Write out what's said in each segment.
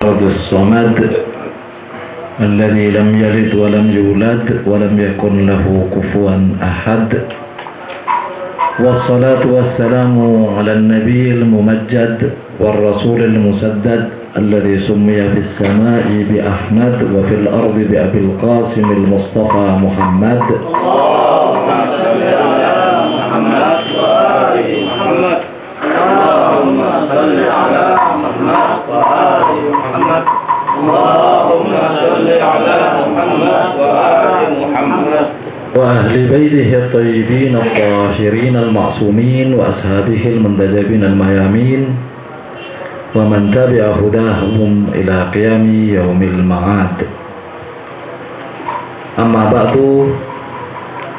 الصمد الذي لم يلد ولم يولد ولم يكن له كفوا أحد، والصلاة والسلام على النبي الممجد والرسول المسدد الذي سمي في السماء بأحمد وفي الأرض بأبي القاسم المصطفى محمد. اللهم صل على محمد وآل محمد. اللهم صل على محمد وآل محمد. اللهم صل على محمد وآل محمد وأهل بيته الطيبين الطاهرين المعصومين وأصحابه المنتجبين الميامين ومن تبع هداهم إلى قيام يوم المعاد. أما بعد،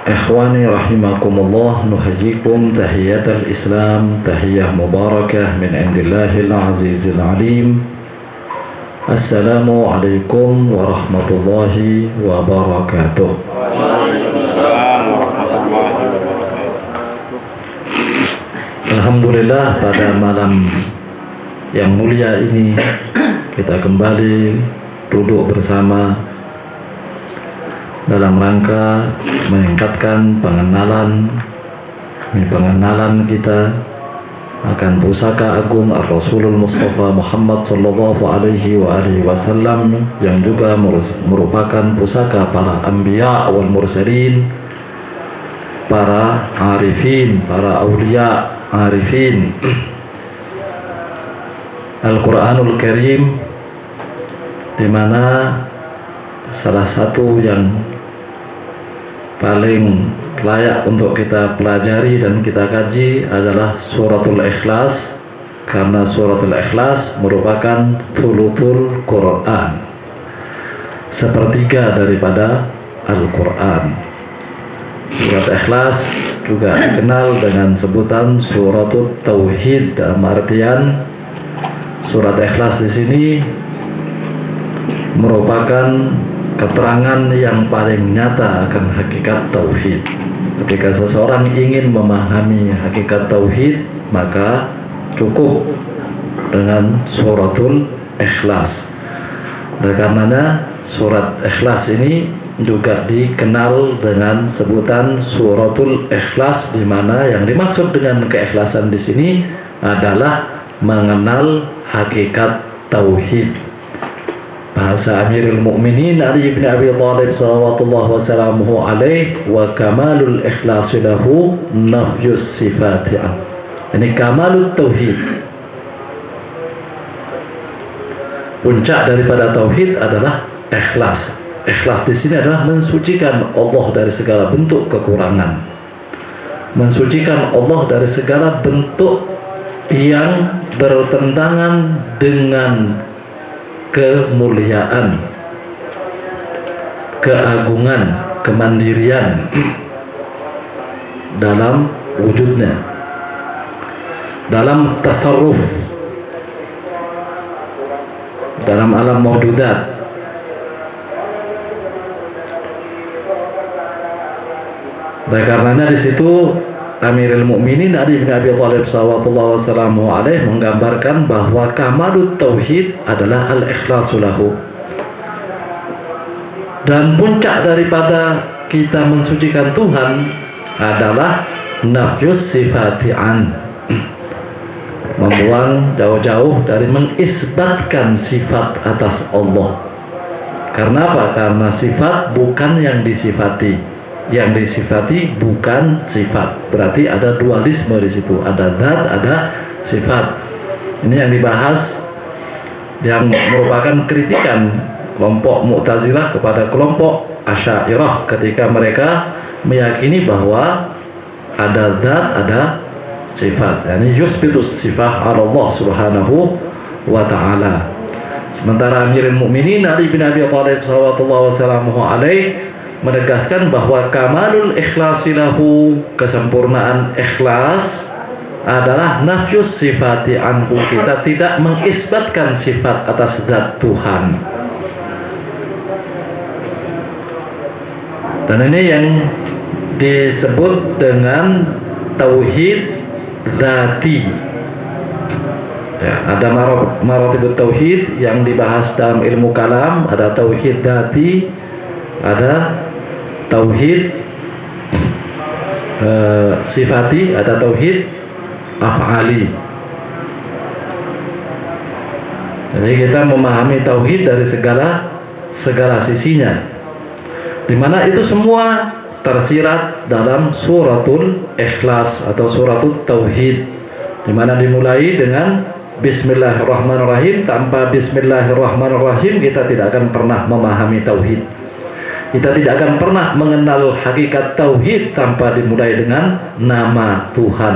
إخواني رحمكم الله، نحييكم تحية الإسلام، تحية مباركة من عند الله العزيز العليم. السلام عليكم ورحمة الله وبركاته. Alhamdulillah, pada malam yang mulia ini kita kembali duduk bersama dalam rangka meningkatkan pengenalan kita akan pusaka agung Rasulul Mustafa Muhammad sallallahu alaihi wasallam yang juga merupakan pusaka para anbiya wal mursalin, para arifin, para aulia arifin. Al-Quranul Karim, di mana salah satu yang paling layak untuk kita pelajari dan kita kaji adalah Suratul Ikhlas, karena Suratul Ikhlas merupakan thuluthul Quran, sepertiga daripada Al-Quran. Surat Ikhlas juga dikenal dengan sebutan Suratul Tauhid, dalam artian Surat Ikhlas di sini merupakan keterangan yang paling nyata akan hakikat tauhid. Ketika seseorang ingin memahami hakikat tauhid, maka cukup dengan Suratul Ikhlas. Dan karenanya Surat Ikhlas ini juga dikenal dengan sebutan Suratul Ikhlas, di mana yang dimaksud dengan keikhlasan di sini adalah mengenal hakikat tauhid. Bahasa Amirul Mukminin Ali bin Abi Thalib sallallahu wasallamuhu alaih, wa kamalul ikhlas lahu nafyus sifati. Ini kamalut tauhid. Puncak daripada tauhid adalah ikhlas. Ikhlas di sini adalah mensucikan Allah dari segala bentuk kekurangan, mensucikan Allah dari segala bentuk yang bertentangan dengan kemuliaan, keagungan, kemandirian dalam wujudnya, dalam tasarruf, dalam alam mawjudat. Oleh karenanya di situ Amirul Mukminin Ali bin Abi Thalib sallallahu alaihi menggambarkan bahwa kamalut tauhid adalah al-ikhlasu lahu. Dan puncak daripada kita mensucikan Tuhan adalah nafyus sifati'an, membuang jauh-jauh dari mengisbatkan sifat atas Allah. Karena apa? Karena sifat bukan yang disifati, yang disifati bukan sifat. Berarti ada dualisme di situ, ada zat, ada sifat. Ini yang dibahas, yang merupakan kritikan kelompok Mu'tazilah kepada kelompok Asy'ariyah ketika mereka meyakini bahwa ada zat, ada sifat. Yani yusbitus sifat ala Allah subhanahu wa ta'ala. Sementara Amirul Mukminin Ali bin Abi Thalib sallallahu alaihi menegaskan bahwa kamalul ikhlasi lahu, kesempurnaan ikhlas adalah nafyus sifati anhu. Kita tidak mengisbatkan sifat atas zat Tuhan. Dan ini yang disebut dengan tauhid zati. Ya, ada maratibut tauhid yang dibahas dalam ilmu kalam, ada tauhid dzati, ada tauhid sifati, ada tauhid af'ali. Jadi kita memahami tauhid dari segala sisinya, di mana itu semua tersirat dalam suratul Ikhlas atau suratul Tauhid, di mana dimulai dengan Bismillahirrahmanirrahim. Tanpa Bismillahirrahmanirrahim kita tidak akan pernah memahami tauhid. Kita tidak akan pernah mengenal hakikat tauhid tanpa dimulai dengan nama Tuhan.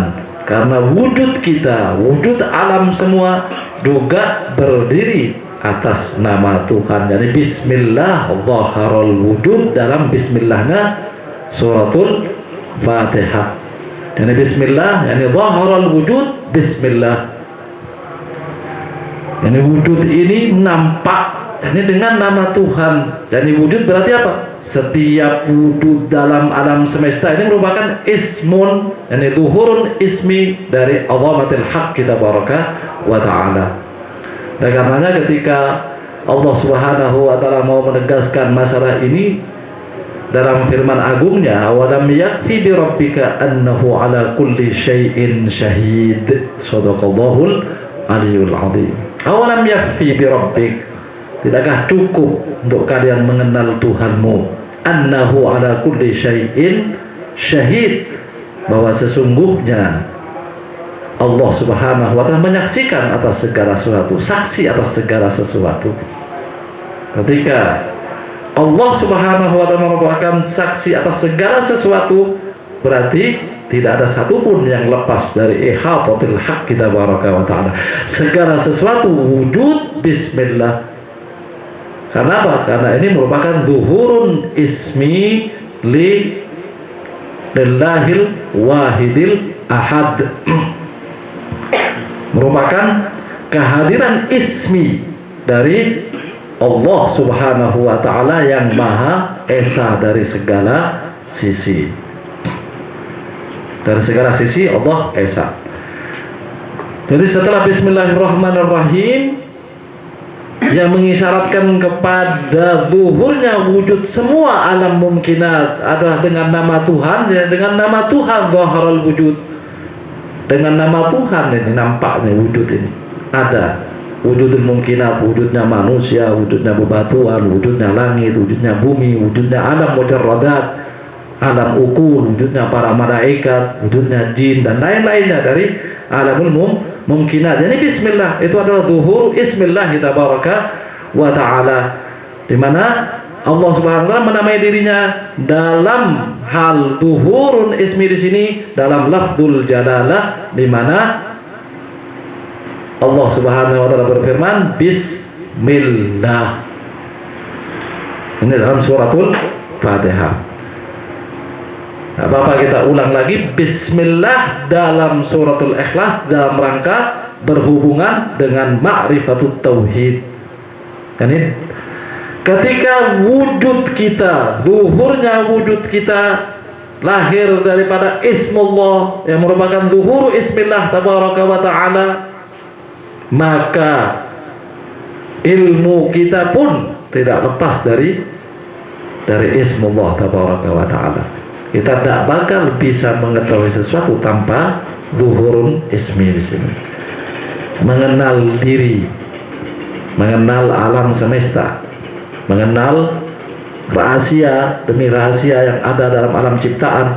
Karena wujud kita, wujud alam semua juga berdiri atas nama Tuhan. Jadi Bismillah, zaharul wujud dalam Bismillahnya suratul Fatihah. Jadi Bismillah, yani zaharul wujud Bismillah. Yani wujud ini nampak ini dengan nama Tuhan. Yani wujud berarti apa? Setiap wujud dalam alam semesta ini merupakan ismun, yani zuhurun ismi dari azamatil haq kita baraka wa ta'ala. Dan karenanya ketika Allah Subhanahu wa ta'ala mau menegaskan masalah ini dalam firman agungnya, awalam yakfi bi rabbika annahu ala kulli syai'in syahid. Shadaqallahul aliyul azim. Awalam yakfi bi rabbik, tidakkah cukup untuk kalian mengenal Tuhanmu, annahu ala kulli syai'in syahid, bahwa sesungguhnya Allah Subhanahu wa ta'ala menyaksikan atas segala sesuatu, saksi atas segala sesuatu. Ketika Allah Subhanahu wa ta'ala merupakan saksi atas segala sesuatu, berarti tidak ada satupun yang lepas dari ihatatil haq kita baraka wa ta'ala. Segala sesuatu wujud Bismillah. Karena apa? Karena ini merupakan zuhurun ismi lillahil wahidil ahad. Merupakan kehadiran ismi dari Allah Subhanahu wa ta'ala yang Maha Esa dari segala sisi. Dari segala sisi Allah Esa. Jadi setelah Bismillahirrahmanirrahim yang mengisyaratkan kepada zuhurnya wujud semua alam mungkinat adalah dengan nama Tuhan, ya, dengan nama Tuhan zaharul wujud. Dengan nama Tuhan ini nampaknya wujud ini ada. Wujudul mungkinat, wujudnya manusia, wujudnya bebatuan, wujudnya langit, wujudnya bumi, wujudnya alam mujarradat, alam ukul, wujudnya para malaikat, wujudnya jin dan lain-lainnya dari alamul mungkinat. Jadi Bismillah itu adalah zuhur Ismillah tabaraka wa ta'ala, di mana Allah Subhanahu wa ta'ala menamai dirinya dalam hal zuhurun ismi di sini dalam lafzul jalalah, di mana Allah Subhanahu wa ta'ala berfirman Bismillah. Ini dalam suratul Fatihah. Nah, Bapak kita ulang lagi, Bismillah dalam suratul Ikhlas dalam rangka berhubungan dengan ma'rifatut tauhid. Kan ini ketika wujud kita, zuhurnya wujud kita lahir daripada Ismullah yang merupakan zuhur Ismillah tabaraka wa ta'ala, maka ilmu kita pun tidak lepas dari Ismullah tabaraka wa ta'ala. Kita tidak bakal bisa mengetahui sesuatu tanpa zuhurun ismi di sini. Mengenal diri, mengenal alam semesta, mengenal rahasia demi rahasia yang ada dalam alam ciptaan,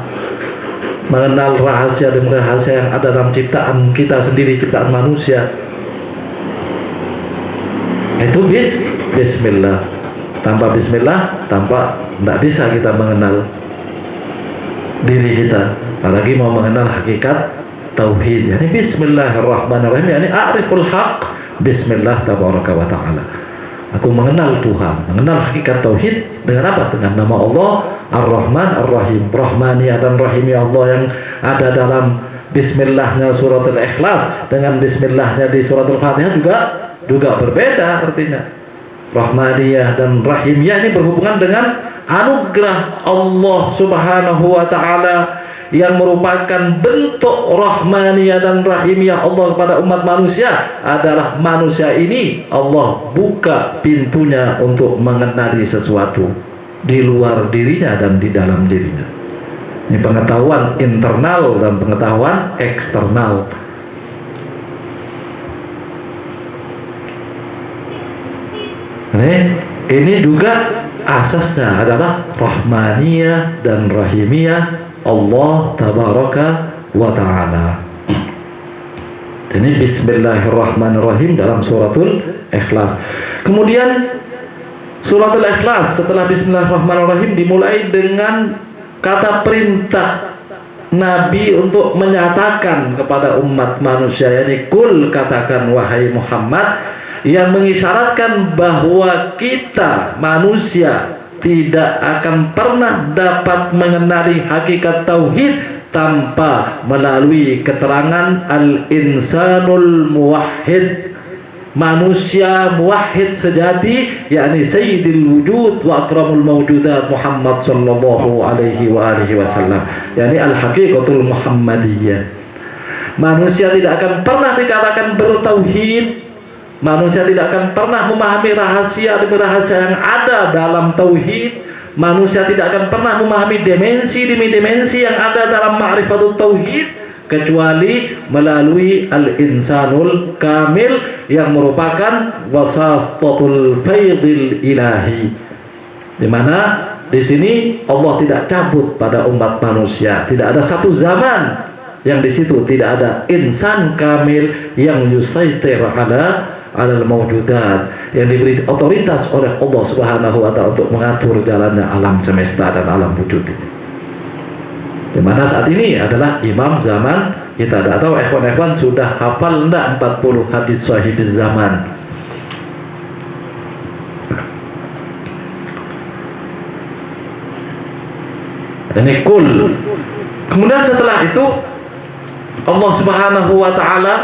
mengenal rahasia demi rahasia yang ada dalam ciptaan kita sendiri, ciptaan manusia. Itu Bismillah. Tanpa Bismillah, tidak bisa kita mengenal diri kita, apalagi mau mengenal hakikat tauhid. Yani Bismillahirrahmanirrahim, yani a'riful haq Bismillah tabaraka wa ta'ala. Aku mengenal Tuhan, mengenal hakikat tauhid dengan apa? Dengan nama Allah Ar-Rahman Ar-Rahim. Rahmaniyah dan Rahimiyah Allah yang ada dalam Bismillahnya suratul Ikhlas dengan Bismillahnya di suratul Fatihah juga berbeda artinya. Rahmaniyah dan Rahimiyah ini berhubungan dengan anugerah Allah Subhanahu wa ta'ala yang merupakan bentuk rahmaniyah dan rahimiyah Allah kepada umat manusia adalah manusia ini Allah buka pintunya untuk mengenali sesuatu di luar dirinya dan di dalam dirinya. Ini pengetahuan internal dan pengetahuan eksternal. Ini juga asasnya adalah rahmaniyah dan rahimiyah Allah tabaraka wa ta'ala. Ini bismillahirrahmanirrahim dalam suratul Ikhlas. Kemudian suratul Ikhlas setelah bismillahirrahmanirrahim dimulai dengan kata perintah Nabi untuk menyatakan kepada umat manusia, yakni kul, katakan wahai Muhammad, yang mengisyaratkan bahwa kita manusia tidak akan pernah dapat mengenali hakikat tauhid tanpa melalui keterangan al-insanul muwahhid, manusia muwahhid sejati, yakni sayyidil wujud wa akramul mawjudat Muhammad sallallahu alaihi wa alihi wasallam, yakni al-haqiqatul muhammadiyah. Manusia tidak akan pernah dikatakan bertauhid, manusia tidak akan pernah memahami rahasia yang ada dalam tauhid. Manusia tidak akan pernah memahami dimensi yang ada dalam ma'rifatut tauhid kecuali melalui al-insanul kamil yang merupakan wasatatul faidil ilahi, di mana di sini Allah tidak cabut pada umat manusia. Tidak ada satu zaman yang di situ tidak ada insan kamil yang yusaitir alal mawjudat, yang diberi otoritas oleh Allah Subhanahu wa ta'ala untuk mengatur jalannya alam semesta dan alam wujud ini. Di mana saat ini adalah imam zaman kita. Tidak tahu ikhwan-ikhwan sudah hafal enggak 40 hadis sahih zaman. Ini kul. Kemudian setelah itu Allah Subhanahu wa ta'ala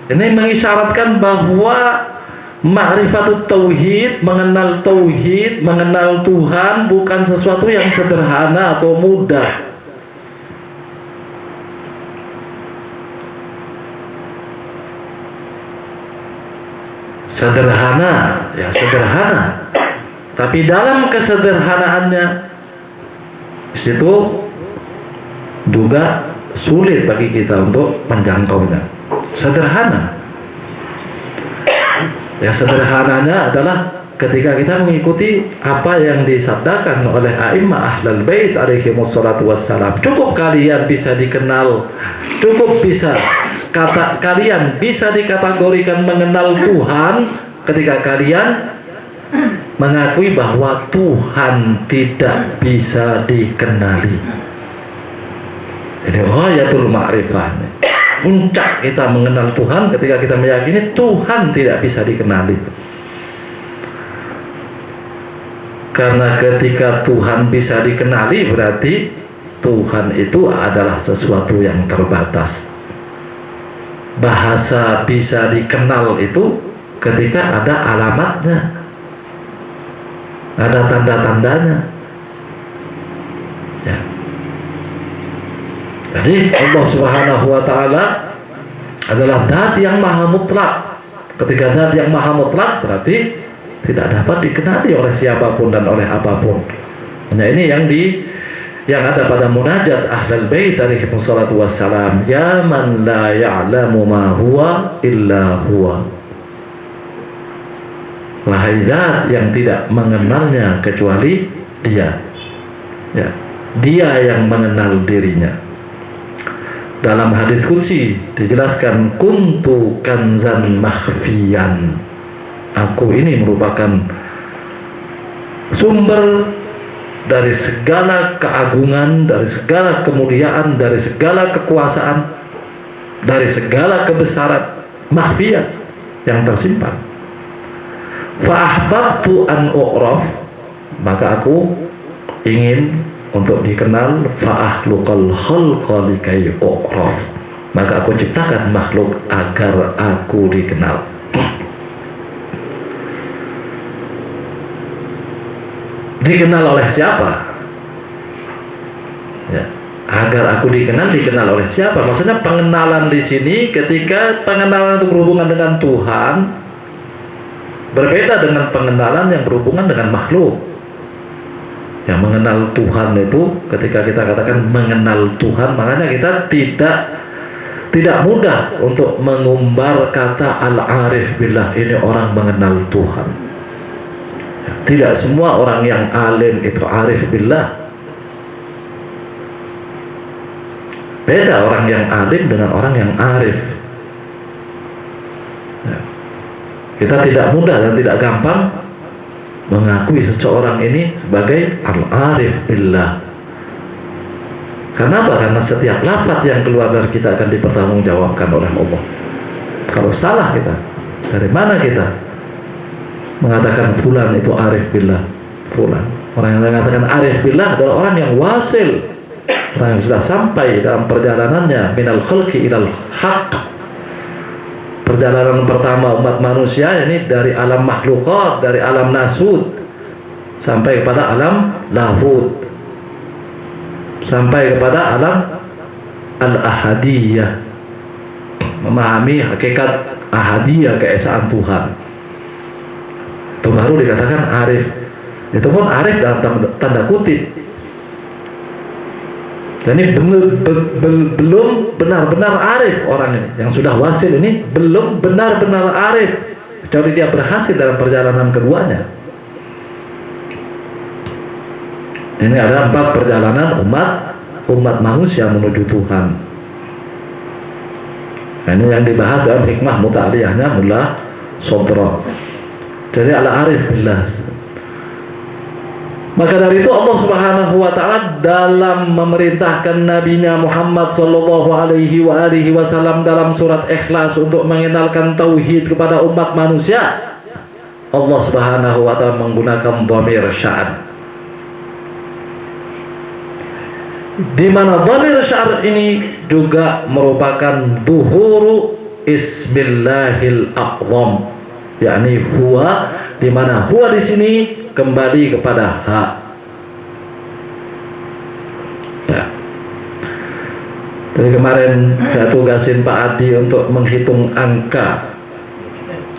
ini mengisyaratkan bahwa ma'rifatut tauhid, mengenal tauhid, mengenal Tuhan bukan sesuatu yang sederhana atau mudah. Sederhana, ya sederhana. Tapi dalam kesederhanaannya itu juga sulit bagi kita untuk menjangkaunya. Sederhana. Ya, sederhananya adalah ketika kita mengikuti apa yang disabdakan oleh a'immah ahlul bait alaihi wassalatu wassalam. Cukup kalian bisa dikenal, cukup bisa kalian bisa dikategorikan mengenal Tuhan ketika kalian mengakui bahwa Tuhan tidak bisa dikenali. Jadi ghayatul ma'rifah. Puncak kita mengenal Tuhan ketika kita meyakini Tuhan tidak bisa dikenali. Karena ketika Tuhan bisa dikenali berarti Tuhan itu adalah sesuatu yang terbatas. Bahasa bisa dikenal itu ketika ada alamatnya, ada tanda-tandanya. Ya. Jadi Allah Subhanahu wa ta'ala adalah zat yang maha mutlak. Ketika zat yang maha mutlak berarti tidak dapat dikenali oleh siapapun dan oleh apapun. Nah, ini yang ada pada munajat ahlul bait alaihi wassalatu wassalam, ya man la ya'lamu ma huwa illa huwa. Wahai zat yang tidak mengenalnya kecuali dia. Ya, dia yang mengenal dirinya. Dalam hadis qudsi dijelaskan kuntu kanzan makhfiyan. Aku ini merupakan sumber dari segala keagungan, dari segala kemuliaan, dari segala kekuasaan, dari segala kebesaran, makhfiyan yang tersimpan. Fa ahbabtu an u'raf, maka aku ingin untuk dikenal, fa'akhluqal khalqa likay u'raf, maka aku ciptakan makhluk agar aku dikenal. Dikenal oleh siapa? Ya. Agar aku dikenal oleh siapa? Maksudnya pengenalan di sini ketika pengenalan itu berhubungan dengan Tuhan berbeda dengan pengenalan yang berhubungan dengan makhluk. Yang mengenal Tuhan itu ketika kita katakan mengenal Tuhan, makanya kita tidak mudah untuk mengumbar kata al-arif billah, ini orang mengenal Tuhan. Tidak semua orang yang alim itu arif billah. Beda orang yang alim dengan orang yang arif. Kita tidak mudah dan tidak gampang mengakui seseorang ini sebagai al-arif billah. Kenapa? Karena setiap lafaz yang keluar dari kita akan dipertanggungjawabkan oleh Allah. Kalau salah kita, dari mana kita mengatakan fulan itu arif billah? Fulan. Orang yang mengatakan arif billah adalah orang yang wasil, orang yang sudah sampai dalam perjalanannya minal khalqi ilal haqq. Perjalanan pertama umat manusia ini dari alam makhlukat, dari alam nasud sampai kepada alam lahud, sampai kepada alam al-ahadiyah, memahami hakikat ahadiyah, keesaan Tuhan. Itu baru dikatakan arif. Itu pun arif dalam tanda kutip. Jadi belum benar-benar arif orang ini. Yang sudah wasil ini belum benar-benar arif, kecuali dia berhasil dalam perjalanan keduanya. Ini ada 4 perjalanan umat manusia menuju Tuhan. Nah, ini yang dibahas dalam hikmah muta'aliyahnya Mullah Sobro. Jadi al-arif billah. Maka dari itu Allah Subhanahu wa taala dalam memerintahkan nabinya Muhammad sallallahu alaihi wasallam dalam surat Ikhlas untuk mengenalkan tauhid kepada umat manusia, Allah Subhanahu wa taala menggunakan dhamir sya'an. Di mana dhamir sya'an ini juga merupakan duhuru ismillahil a'zam, yakni huwa, di mana huwa di sini kembali kepada hak. Ya. Jadi kemarin saya tugasin Pak Adi untuk menghitung angka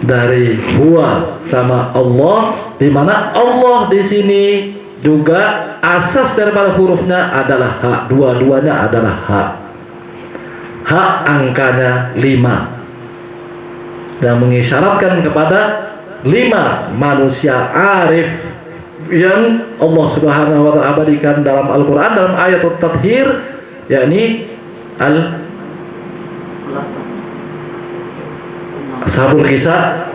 dari huwa sama Allah, di mana Allah di sini juga asas daripada hurufnya adalah hak. Dua-duanya adalah hak. Hak angkanya 5 dan mengisyaratkan kepada 5 manusia arif yang Allah Subhanahu wa taala abadikan dalam Al-Qur'an dalam ayat At-Tathhir, yakni Ashabul Kisah,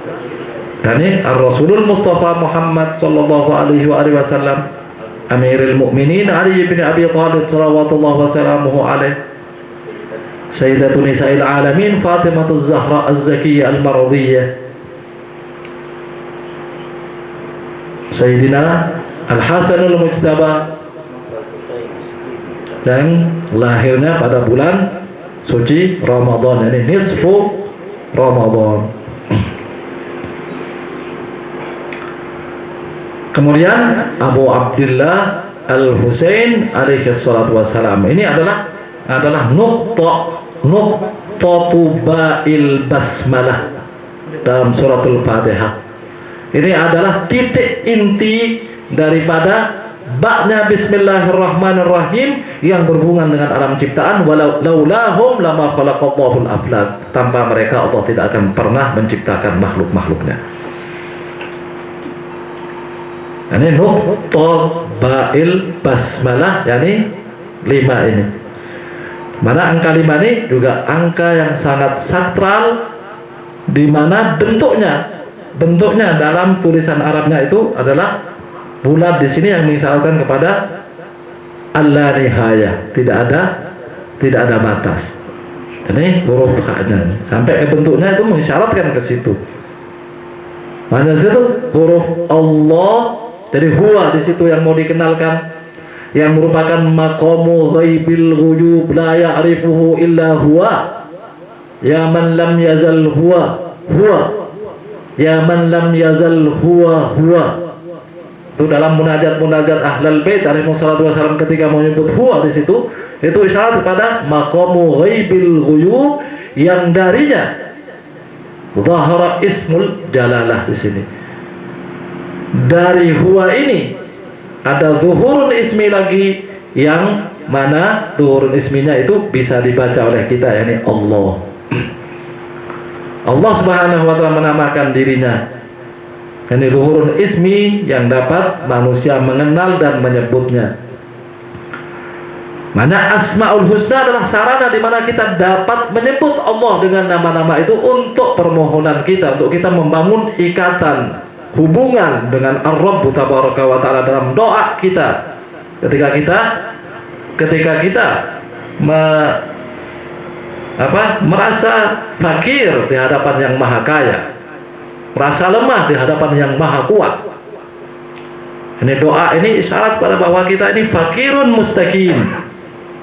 yakni Ar-Rasulul Mustafa Muhammad sallallahu alaihi wasallam, Amirul Mukminin Ali bin Abi Thalib sallallahu wasallamuhu alaihi, Sayyidatun Nisa'il Alamin Fatimatuz Zahra Az-Zakiyyah Al-Maradiyah, Sayyidina Al-Hasanul Mujtaba, dan lahirnya pada bulan suci Ramadan, ini nisfu Ramadan. Kemudian Abu Abdullah Al-Husain alaihi salatu wassalam, ini adalah nuqtatu ba'il basmalah dalam suratul Fatihah. Ini adalah titik inti daripada ba'nya bismillahirrahmanirrahim yang berhubungan dengan alam ciptaan. Laulahum lama khalaqallahu al-aflak. Tanpa mereka Allah tidak akan pernah menciptakan makhluk-makhluknya. Ini nuqtah ba'il basmalah, yakni 5 ini. Mana angka 5 ini juga angka yang sangat sakral, di mana bentuknya dalam tulisan Arabnya itu adalah bulat di sini yang mengisyaratkan kepada alla nihayah, tidak ada batas. Ini huruf haknya sampai bentuknya itu mengisyaratkan ke situ. Mana situ huruf Allah, jadi huwa di situ yang mau dikenalkan, yang merupakan maqamu ghaibil ghuyub la ya'rifuhu illa huwa, ya man lam yazal huwa ya man lam yazal huwa. Itu dalam munajat ahlul bait alaihi wassalam ketika menyebut huwa di situ, Itu isyarat kepada maqamu ghaibil ghuyub yang darinya zahara ismul jalalah di sini. Dari huwa ini ada zuhurun ismi lagi, yang mana zuhurun isminya itu bisa dibaca oleh kita, yakni Allah. Allah Subhanahu wa ta'ala menamakan dirinya. Ini zuhurun ismi yang dapat manusia mengenal dan menyebutnya. Mana Asmaul Husna adalah sarana di mana kita dapat menyebut Allah dengan nama-nama itu untuk permohonan kita, untuk kita membangun ikatan hubungan dengan Ar-Rabb Tabaraka wa Ta'ala dalam doa kita. Ketika kita merasa fakir di hadapan yang maha kaya, merasa lemah di hadapan yang maha kuat. Ini doa ini isyarat pada bahwa kita ini fakirun mustaqim,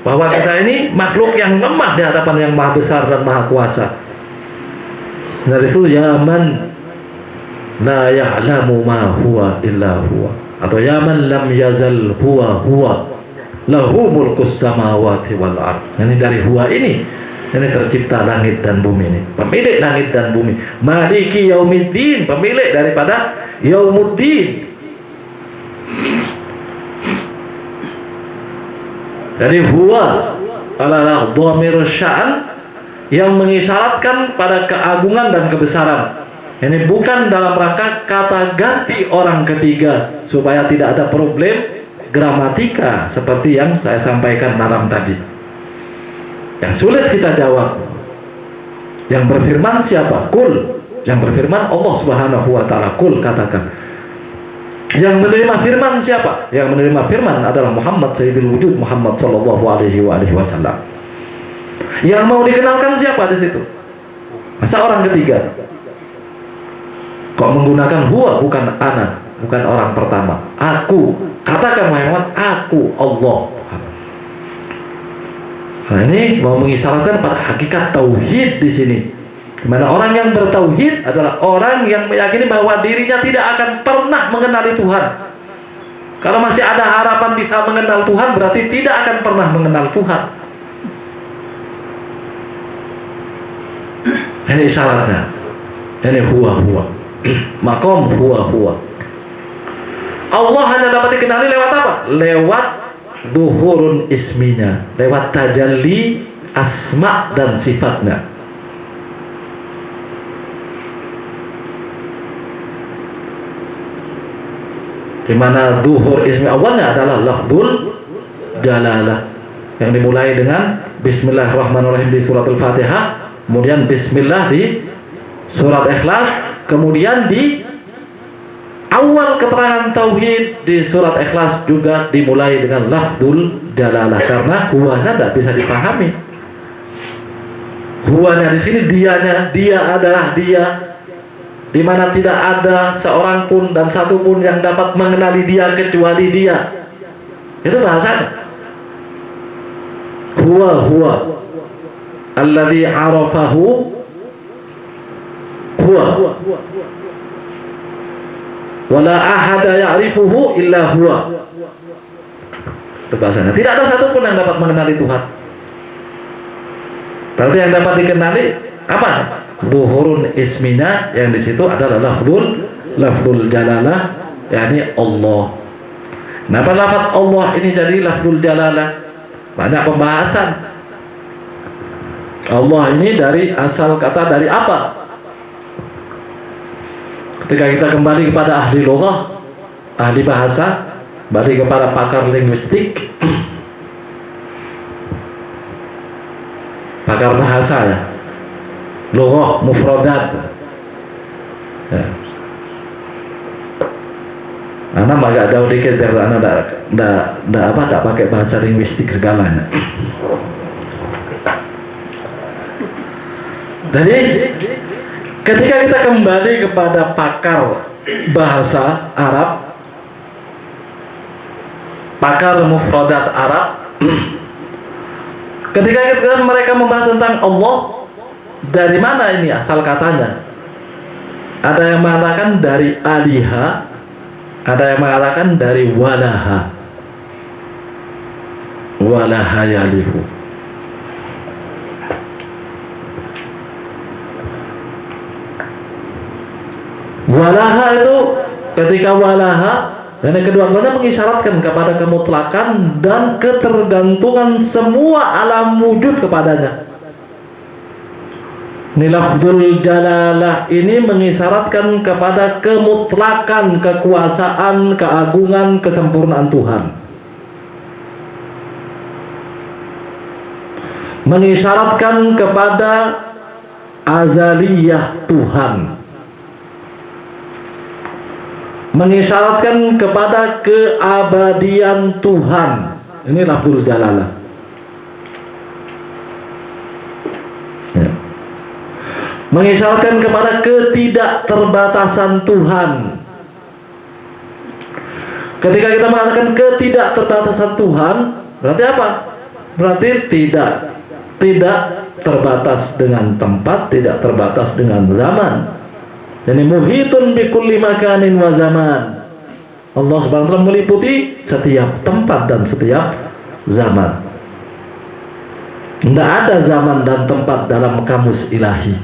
bahwa kita ini makhluk yang lemah di hadapan yang maha besar dan maha kuasa. Dari itu ya man la ya'lamu ma huwa illa huwa, atau ya man lam yazal huwa lahu mulkus samawati wal ard. Ini dari huwa ini tercipta langit dan bumi ini, pemilik langit dan bumi. Maliki yaumiddin, pemilik daripada yaumuddin. Jadi huwa adalah dhamir sya'an yang mengisyaratkan pada keagungan dan kebesaran. Ini bukan dalam rangka kata ganti orang ketiga supaya tidak ada problem gramatika seperti yang saya sampaikan malam tadi. Yang sulit kita jawab. Yang berfirman siapa? Kul. Yang berfirman Allah Subhanahu wa ta'ala. Kul, katakan. Yang menerima firman siapa? Yang menerima firman adalah Muhammad Sayyidul Wujud, Muhammad sallallahu alaihi wasallam. Yang mau dikenalkan siapa di situ? Masa orang ketiga? Kok menggunakan huwa, bukan ana, bukan orang pertama. Aku. Katakan Muhammad, aku Allah. Nah, ini mau mengisyaratkan pada hakikat tauhid di sini. Di mana orang yang bertauhid adalah orang yang meyakini bahwa dirinya tidak akan pernah mengenali Tuhan. Kalau masih ada harapan bisa mengenal Tuhan, berarti tidak akan pernah mengenal Tuhan. Ini isyaratnya. Ini huwa. Maqam huwa. Allah hanya dapat dikenali lewat apa? Lewat zuhurun isminya, lewat tajalli asma dan sifatnya. Di mana zuhur ismi awalnya adalah lafzul jalalah yang dimulai dengan Bismillahirrahmanirrahim di surat Al-Fatihah, kemudian Bismillah di surat Ikhlas, kemudian di awal keterangan tauhid di surat Ikhlas juga dimulai dengan lafzul jalalah, karena huwanya tidak bisa dipahami. Huwanya di sini dianya, dia adalah dia, di mana tidak ada seorang pun dan satu pun yang dapat mengenali dia kecuali dia. Itu bahasanya. Huwa alladzi arafahu huwa wala ahada ya'rifuhu illa huwa. Itu bahasanya. Tidak ada satu pun yang dapat mengenali Tuhan. Berarti yang dapat dikenali apa? Zuhurun ismina, yang di situ adalah lafzul jalalah, yakni Allah. Kenapa lafaz Allah ini jadi lafzul jalalah? Banyak pembahasan. Allah ini dari asal kata dari apa? Ketika kita kembali kepada ahli lughah, ahli bahasa, kembali kepada pakar linguistik, pakar bahasa ya, lughah mufradat. Ya. Anak agak jauh dikit biar anak tidak pakai bahasa linguistik segalanya. Jadi ketika kita kembali kepada pakar bahasa Arab, pakar mufradat Arab, ketika mereka membahas tentang Allah, dari mana ini asal katanya? Ada yang mengatakan dari aliha, ada yang mengatakan dari walaha. walaha yalihu. Walaha itu ketika walaha, dan yang kedua-duanya mengisyaratkan kepada kemutlakan dan ketergantungan semua alam wujud kepadanya. Ini lafzul jalalah ini mengisyaratkan kepada kemutlakan kekuasaan, keagungan, kesempurnaan Tuhan. Mengisyaratkan kepada azaliyah Tuhan. Mengisyaratkan kepada keabadian Tuhan. Ini lafzul jalalah. Ya. Mengisyaratkan kepada ketidakterbatasan Tuhan. Ketika kita mengatakan ketidakterbatasan Tuhan, berarti apa? Berarti tidak terbatas dengan tempat, tidak terbatas dengan zaman. Jadi muhitun bi kulli makanin wa zaman. Allah Subhanahu wa taala meliputi setiap tempat dan setiap zaman. Tidak ada zaman dan tempat dalam kamus ilahi.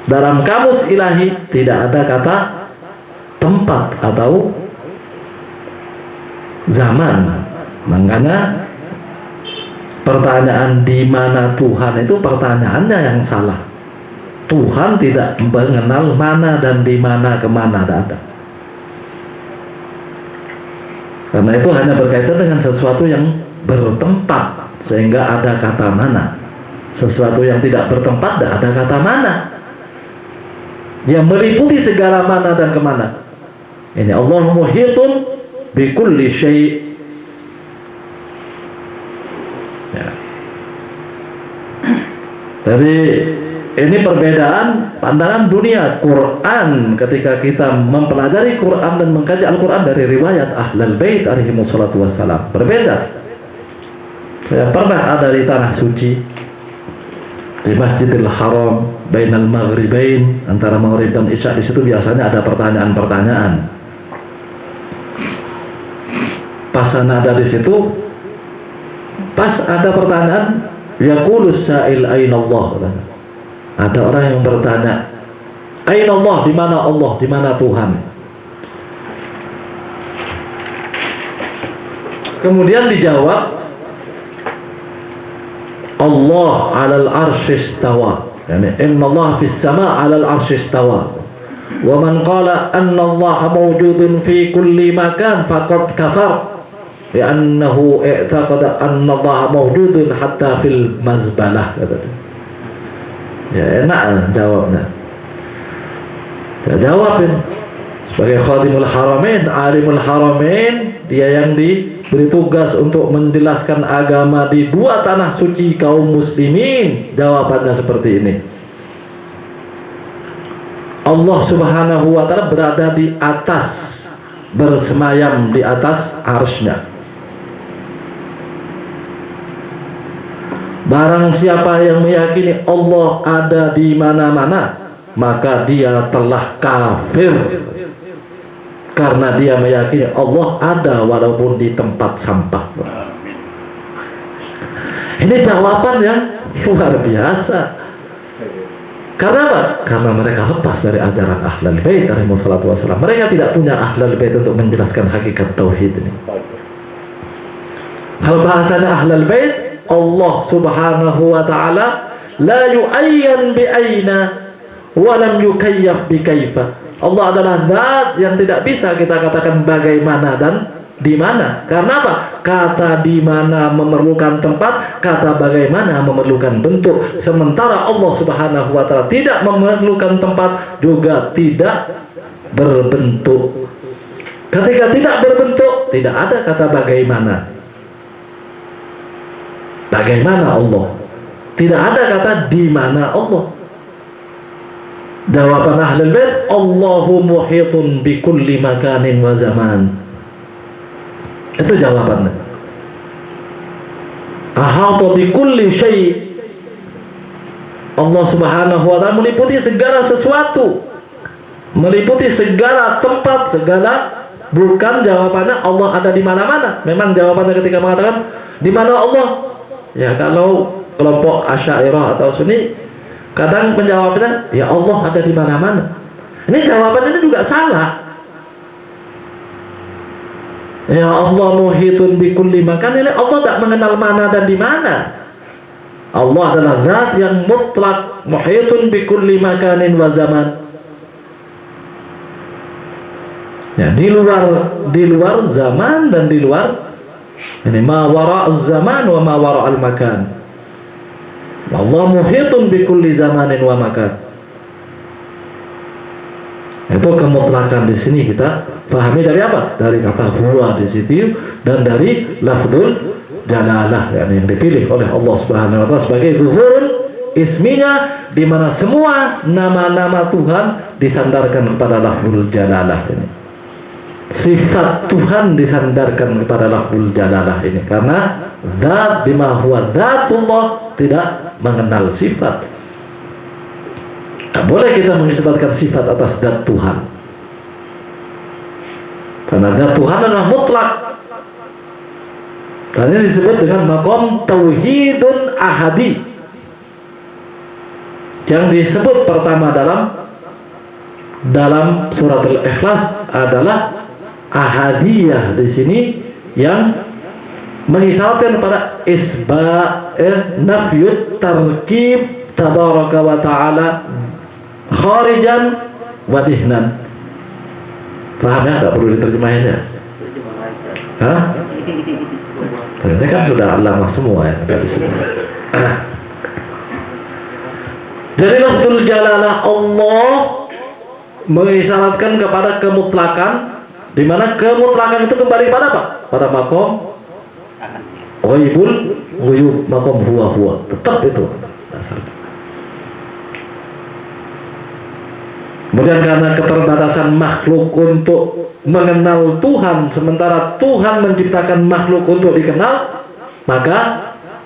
Dalam kamus ilahi tidak ada kata tempat atau zaman. Makanya pertanyaan di mana Tuhan itu pertanyaannya yang salah. Tuhan tidak mengenal mana dan di mana kemana ada. Karena itu hanya berkaitan dengan sesuatu yang bertempat, sehingga ada kata mana. Sesuatu yang tidak bertempat tidak ada kata mana, yang meliputi segala mana dan kemana. Ini Allah muhitun bi kulli syai'. Ya. Jadi ini perbedaan pandangan dunia. Quran, ketika kita mempelajari Quran dan mengkaji Al-Quran dari riwayat Ahlul Bait alaihimus salatu wassalam, berbeda. Saya pernah ada di tanah suci, di Masjidil Haram, bainal maghribain, antara maghrib dan isya. Di situ biasanya ada pertanyaan-pertanyaan. Pas ada di situ, pas ada pertanyaan, yaqulus sa'il aina Allah. Ada orang yang bertanya, aina Allah, di mana Allah, di mana Tuhan? Kemudian dijawab, Allah 'alal 'arsy istawa. Yani inna Allah fis sama' 'alal 'arsy istawa. Wa man qala anna Allah mawjudun fi kulli makan faqad kafar. Li'annahu i'taqada anna Allah mawjudun hatta fil mazbalah. Ya enak jawabnya. Ya jawabin. Sebagai khadimul haramain, alimul haramain, dia yang diberi tugas untuk menjelaskan agama di dua tanah suci kaum muslimin. Jawabannya seperti ini. Allah Subhanahu wa ta'ala berada di atas, bersemayam di atas arsy-Nya. Barang siapa yang meyakini Allah ada di mana-mana, maka dia telah kafir. Karena dia meyakini Allah ada walaupun di tempat sampah. Ini jawaban yang luar biasa. Karena apa? Karena mereka lepas dari ajaran Ahlul Bait alaihimus salatu wassalam. Mereka tidak punya Ahlul Bait untuk menjelaskan hakikat tauhid ini. Kalau bahasanya Ahlul Bait, Allah Subhanahu wa ta'ala la yu'ayyan bi aina wa lam yukayyaf bi kaifa. Allah adalah zat yang tidak bisa kita katakan bagaimana dan di mana. Karena apa? Kata di mana memerlukan tempat, kata bagaimana memerlukan bentuk. Sementara Allah Subhanahu wa ta'ala tidak memerlukan tempat, juga tidak berbentuk. Ketika tidak berbentuk, tidak ada kata bagaimana. Bagaimana Allah? Tidak ada kata di mana Allah. Jawaban Ahlul Bait, Allahu muhitun bi kulli makanin wa zaman. Itu jawabannya. Ahata bi kulli syai'. Allah Subhanahu wa ta'ala meliputi segala sesuatu. Meliputi segala tempat, segala. Bukan jawabannya Allah ada di mana-mana. Memang jawabannya ketika mengatakan Di mana Allah? Ya kalau kelompok Asy'ariyah atau Sunni kadang menjawabnya, ya Allah ada di mana-mana. Ini jawaban ini juga salah. Ya Allah muhitun bi kulli makan. Ini Allah tak mengenal mana dan di mana. Allah adalah zat yang mutlak, muhitun bi kulli makanin wa zaman. Ya, di luar zaman dan di luar ini ma wara'uz zaman wa ma wara'al makan. Allah muhitun bi kulli zamanin wa makan. Itu kemutlakan di sini kita pahami dari apa? Dari kata huwa di situ dan dari lafzul jalalah yang dipilih oleh Allah Subhanahu wa taala sebagai zuhurul isminya, di mana semua nama-nama Tuhan disandarkan kepada lafzul jalalah ini. Sifat Tuhan disandarkan kepada lafzul jalalah ini karena zat bima huwa zatullah tidak mengenal sifat. Tak boleh kita mengisbatkan sifat atas zat Tuhan. Karena zat Tuhan adalah mutlak. Dan ini disebut dengan maqam tauhidun ahadi. Yang disebut pertama dalam surat Al-Ikhlas adalah ahadiyah di sini yang mengisyaratkan pada nafyut tarkib tabaraka wa ta'ala kharijan wa dihnan. Paham ya? Tak perlu diterjemahin ya? Hah? Ternyata kan sudah lama semua ya. Jadi lafzul jalalah Allah mengisyaratkan kepada kemutlakan, di mana kemutlakan itu kembali pada apa? Pada maqam ghaibul ghuyub, maqam huwa. Tetap itu. Kemudian karena keterbatasan makhluk untuk mengenal Tuhan, sementara Tuhan menciptakan makhluk untuk dikenal, maka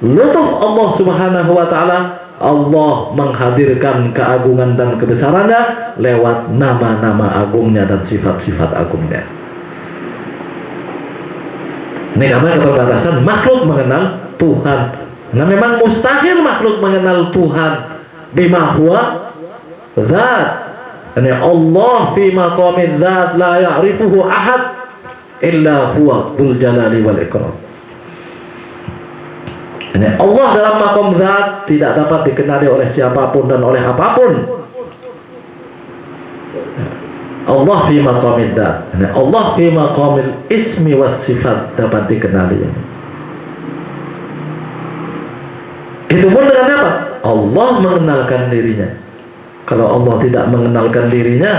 lutuf Allah Subhanahu wa taala, Allah menghadirkan keagungan dan kebesarannya lewat nama-nama agungnya dan sifat-sifat agungnya. Ini karena keterbatasan makhluk mengenal Tuhan. Nah, memang mustahil makhluk mengenal Tuhan bima huwa zat. Ini Allah fi maqamil zat la ya'rifuhu ahad illa huwa dzul jalali wal ikram. Ini Allah dalam maqam zat tidak dapat dikenali oleh siapapun dan oleh apapun. Allah fi maqamil zat. Ini Allah fi maqamil ismi was sifat dapat dikenali. Itu pun dengan apa? Allah mengenalkan dirinya. Kalau Allah tidak mengenalkan dirinya,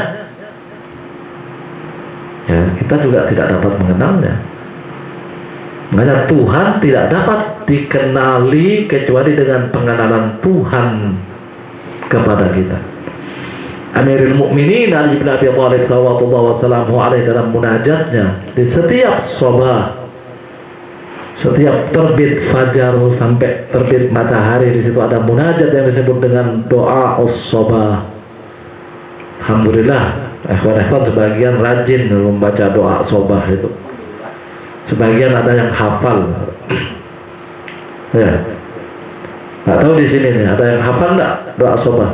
ya kita juga tidak dapat mengenalnya. Makanya Tuhan tidak dapat dikenali kecuali dengan pengenalan Tuhan kepada kita. Amirul Mukminin Ali bin Abi Thalib sallallahu alaihi dalam munajatnya di setiap sabah, setiap terbit fajar sampai terbit matahari, di situ ada munajat yang disebut dengan doa as-sabah. Alhamdulillah, ikhwan sebagian rajin membaca doa sabah itu. Sebagian ada yang hafal. Ya. Nggak tahu di sini nih, ada yang hafal nggak doa sabah?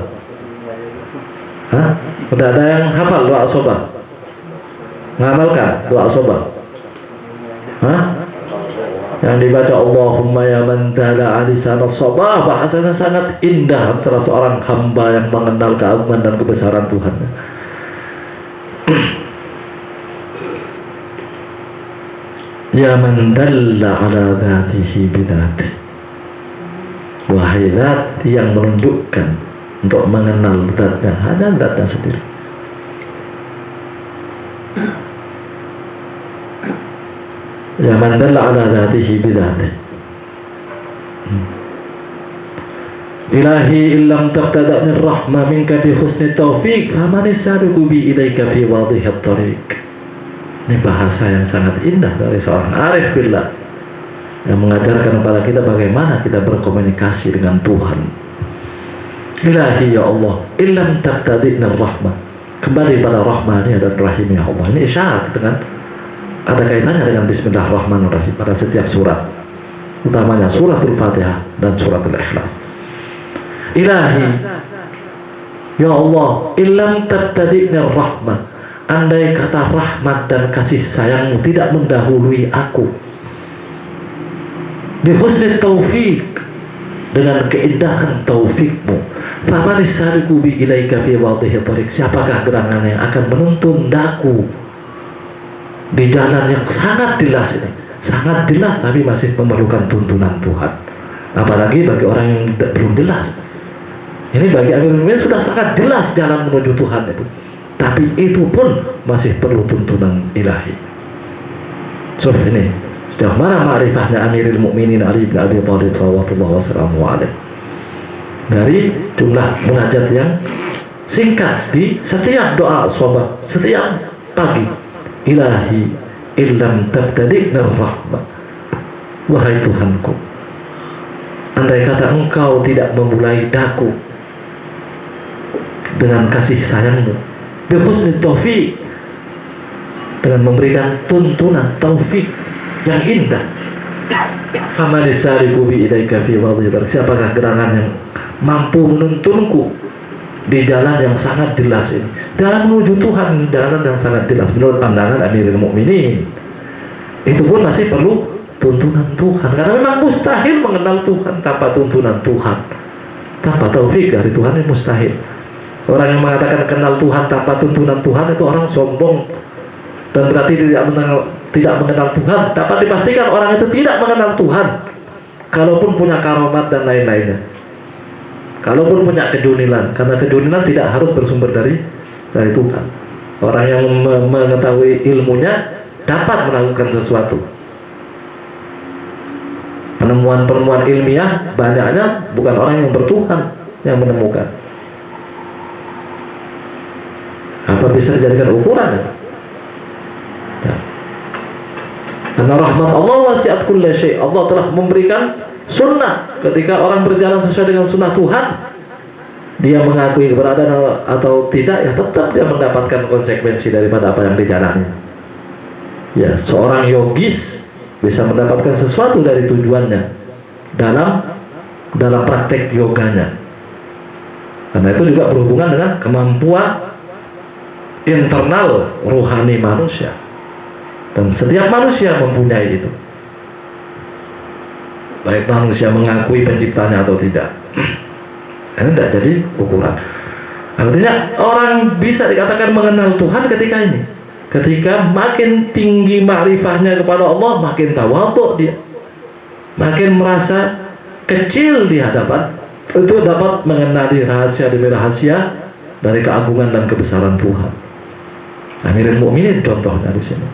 Hah? Udah ada yang hafal doa sabah? Ngamalkan doa sabah? Hah? Yang dibaca Allahumma ya man tala alisana sabah, bahasanya sangat indah antara seorang hamba yang mengenal keagungan dan kebesaran Tuhan. Ya man dalla ala dhatihi bidhati, wahai zat yang menunjukkan untuk mengenal zatnya, hanya zatnya sendiri. Ya man dalla ala dhatihi bidhati. Ilahi illam tabtada min rahma minka bi husni taufiq faman yasaduku bi ilaika fi wadhihi at-tariq. Ini bahasa yang sangat indah dari seorang arif billah yang mengajarkan kepada kita bagaimana kita berkomunikasi dengan Tuhan. Ilahi ya Allah illam tabtadi min rahmah, kembali pada rahmani dan rahim ya Allah. Ini isyarat dengan ada kaitannya dengan Bismillahirrahmanirrahim pada setiap surat. utamanya suratul Fatihah dan suratul Ikhlas. Ilahi, ya Allah, illam tabtadi'ni rahmat, andai kata rahmat dan kasih sayangmu tidak mendahului aku, bihusni taufik, dengan keindahan taufikmu, faman isariku bi ilaika fi wadhihi tariq, siapakah gerangan yang akan menuntun daku di jalan yang sangat jelas ini, sangat jelas tapi masih memerlukan tuntunan Tuhan. Apalagi bagi orang yang belum jelas. Ini bagi Amirul Mukminin sudah sangat jelas jalan menuju Tuhan itu, tapi itu pun masih perlu tuntunan ilahi. So ini sejauh mana ma'rifahnya Amirul Mukminin Ali bin Abi Thalib radhiyallahu wasallam alaih dari jumlah munajat yang singkat di setiap doa sholat setiap pagi. Ilahi illam tabtadi'na rahmah, wahai Tuhanku, andai kata engkau tidak memulai daku dengan kasih sayangmu, bihusni taufik, dengan memberikan tuntunan taufik yang indah, faman isariku bi ilaika fi wadhihi tariq, siapakah gerangan yang mampu menuntunku di jalan yang sangat jelas ini, jalan menuju Tuhan, jalan yang sangat jelas menurut pandangan Amirul Mukminin. Itu pun masih perlu tuntunan Tuhan, karena memang mustahil mengenal Tuhan tanpa tuntunan Tuhan, tanpa taufik dari Tuhan ini mustahil. Orang yang mengatakan kenal Tuhan tanpa tuntunan Tuhan itu orang sombong dan berarti tidak mengenal Tuhan. Dapat dipastikan orang itu tidak mengenal Tuhan, kalaupun punya karomat dan lain-lainnya, kalaupun punya kedunilan, karena kedunilan tidak harus bersumber dari Tuhan. Orang yang mengetahui ilmunya dapat melakukan sesuatu. Penemuan-penemuan ilmiah banyaknya bukan orang yang bertuhan yang menemukan. Apa bisa dijadikan ukuran? Ya. Karena rahmat Allah wasi'at kulla syai'. Allah telah memberikan sunnah. Ketika orang berjalan sesuai dengan sunnah Tuhan, dia mengakui keberadaan atau tidak, ya tetap dia mendapatkan konsekuensi daripada apa yang dijalani. Ya, seorang yogis bisa mendapatkan sesuatu dari tujuannya dalam praktek yoganya. Karena itu juga berhubungan dengan kemampuan internal rohani manusia, dan setiap manusia mempunyai itu, baik manusia mengakui penciptanya atau tidak. Ini tidak jadi ukuran. Artinya orang bisa dikatakan mengenal Tuhan ketika makin tinggi ma'rifahnya kepada Allah, makin tawadhu dia, makin merasa kecil di hadapan, itu dapat mengenali rahasia demi rahasia dari keagungan dan kebesaran Tuhan. Amirul Mukminin contohnya di sini.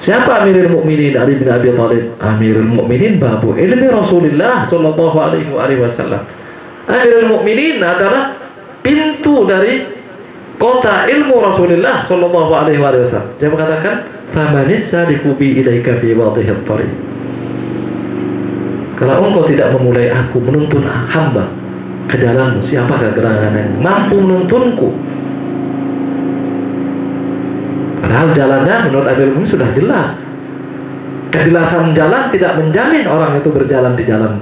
Siapa Amirul Mukminin Ali bin Abi Thalib? Amirul Mukminin babu ilmi Rasulullah sallallahu alaihi wasallam. Amirul Mukminin adalah pintu dari kota ilmu Rasulullah sallallahu alaihi wasallam. Dia mengatakan, "Faman sadiqu bi ilaika fi wadhihi tariq." Kalau engkau tidak memulai aku menuntun hamba ke jalanmu, siapakah gerangan yang mampu menuntunku? Padahal jalannya menurut Amirul Mukminin sudah jelas. Kejelasan jalan tidak menjamin orang itu berjalan di jalan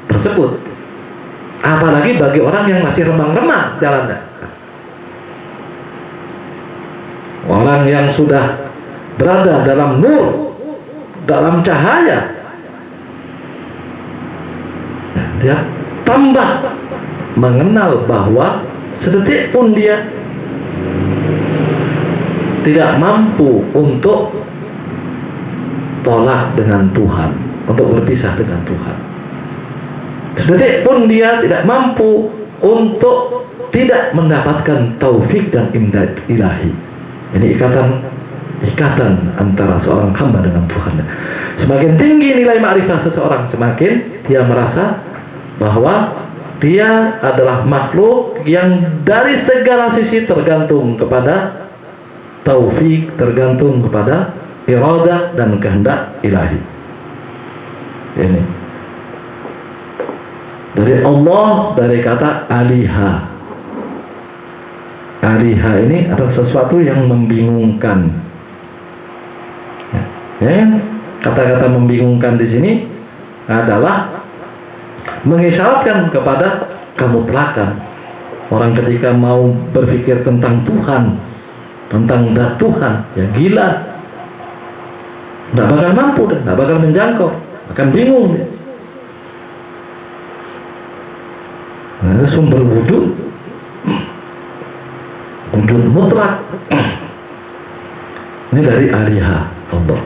tersebut. Apalagi bagi orang yang masih remang-remang jalannya. Orang yang sudah berada dalam nur, dalam cahaya, dia tambah mengenal bahwa sedetik pun dia tidak mampu untuk tolak dengan Tuhan, untuk berpisah dengan Tuhan. Sedetik pun dia tidak mampu untuk tidak mendapatkan taufik dan imdad ilahi. Ini ikatan antara seorang hamba dengan Tuhan. Semakin tinggi nilai ma'rifah seseorang, semakin dia merasa bahwa dia adalah makhluk yang dari segala sisi tergantung kepada taufik, tergantung kepada iradah dan kehendak ilahi. Ini dari Allah, dari kata aliha. Aliha ini adalah sesuatu yang membingungkan. Ya, kata-kata membingungkan di sini adalah mengisyaratkan kepada kemutlakan. Orang ketika mau berpikir tentang Tuhan, tentang zat Tuhan, ya gila, nggak bakal mampu, nggak bakal menjangkau, akan bingung. Nah, sumber wujud mutlak ini dari alihah Allah.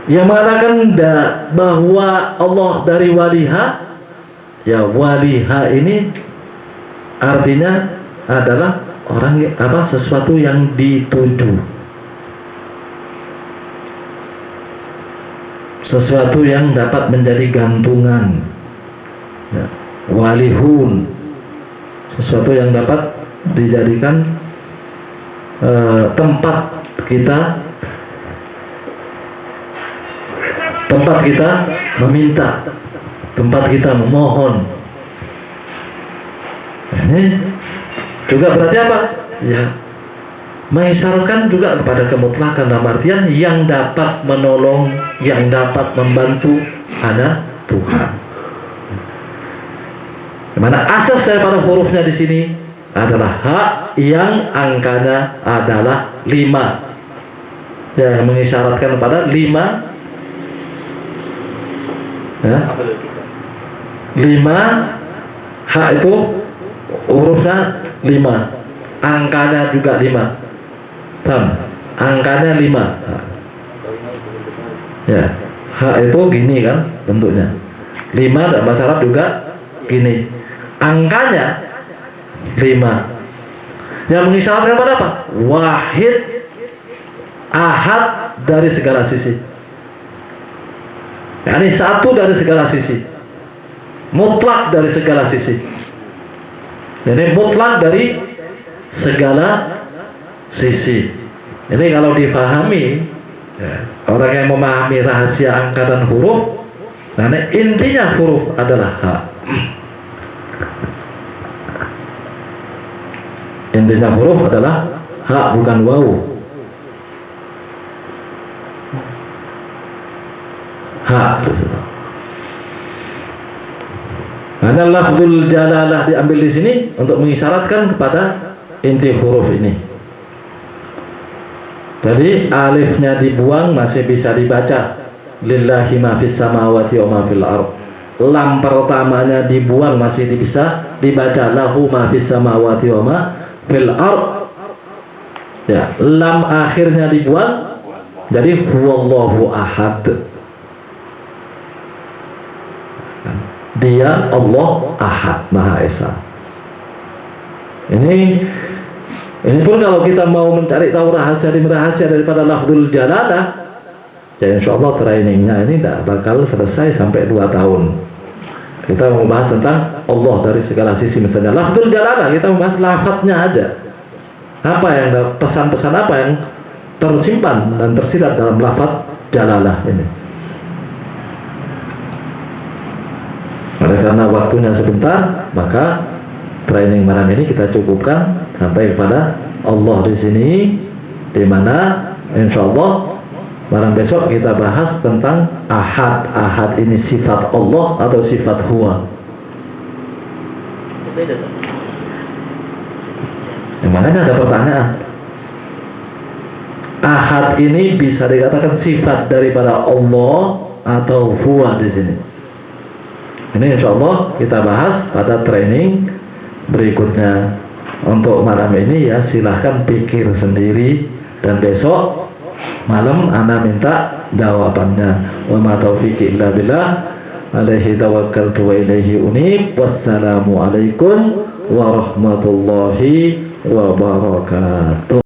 Yang mengatakan bahwa Allah dari waliha, ya waliha ini artinya adalah orang sesuatu yang dituju, sesuatu yang dapat menjadi gantungan, ya, walihun, sesuatu yang dapat dijadikan tempat kita meminta, tempat kita memohon. Ini juga berarti apa? Ya, mengisyaratkan juga kepada kemutlakan dalam artian yang dapat menolong, yang dapat membantu ada Tuhan. Dimana asas daripada hurufnya di sini adalah hak yang angkanya adalah 5. Ya, mengisyaratkan kepada 5. Ya. 5 hak itu hurufnya 5, angkanya juga 5. Angkanya 5. Ya, hak itu gini kan bentuknya. 5 dalam bahasa Arab juga gini. Angkanya 5. Yang mengisyaratkan pada apa? Wahid, ahad dari segala sisi. Ini satu dari segala sisi, mutlak dari segala sisi. Jadi mutlak dari segala sisi. Ini kalau difahami, ya, orang yang memahami rahasia angka dan huruf, nah intinya huruf adalah hak. Intinya huruf adalah hak, bukan wawu. Hak. Karena lafzul jalalah diambil di sini untuk mengisyaratkan kepada inti huruf ini. Jadi alifnya dibuang masih bisa dibaca. Lillahi ma fis samawati wa ma fil ardh. Lam pertamanya dibuang masih bisa dibaca. Lahu ma fis samawati wa ma fil ardh. Ya, lam akhirnya dibuang. Jadi huwallahu ahad. Dia Allah Ahad, Maha Esa. Ini pun kalau kita mau mencari tahu rahasia daripada lafzul jalalah, ya insya Allah trainingnya ini tidak bakal selesai sampai 2 tahun. Kita mau bahas tentang Allah dari segala sisi. Misalnya lafzul jalalah, kita membahas lafadznya aja. Apa yang pesan-pesan apa yang tersimpan dan tersirat dalam lafaz jalalah ini. Oleh karena waktunya sebentar, maka training malam ini kita cukupkan sampai kepada Allah di sini, di mana insya Allah malam besok kita bahas tentang ahad. Ahad ini sifat Allah atau sifat huwa? Yang mana ada pertanyaan. Ahad ini bisa dikatakan sifat daripada Allah atau huwa di sini. Ini insya Allah kita bahas pada training berikutnya. Untuk malam ini ya silahkan pikir sendiri, dan besok malam ana minta jawabannya. Wa ma taufiqi illa billah, alaihi tawakkaltu wa ilaihi unib. Wassalamu alaikum warahmatullahi wabarakatuh.